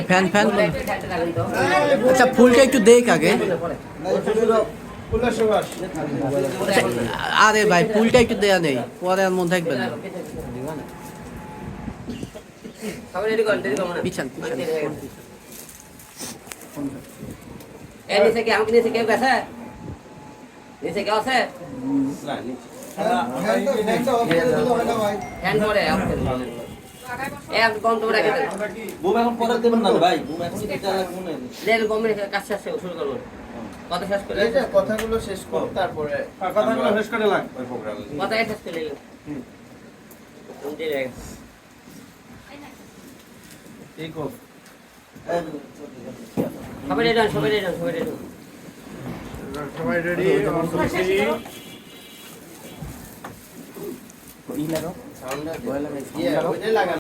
fan fan আচ্ছা ফুলটা একটু দেখ আগে আরে ভাই ফুলটা একটু দেয়া নেই পরে আর মন থাকবে না পিছান পিছান নিচে কি আমাকে নিচে কেউ গেছে নিচে কেউ আছে ফ্যান করে এক বন্ধ করে রেখে দেন বুম এখন পরে দেবেন না ভাই বুম এখন এটা রাখবো না লেন কমে কাজ শেষ শুরু করব কথা শেষ করে এটা কথাগুলো শেষ করব তারপরে কথাগুলো শেষ করে লাগ ওই প্রোগ্রামে কথা শেষ করে নিন উনতে রে ঠিক কো সবাই রেডি সবাই রেডি সবাই রেডি সবাই রেডি অন করছি ই লাগাও সাউন্ড লাগে ওইটা লাগা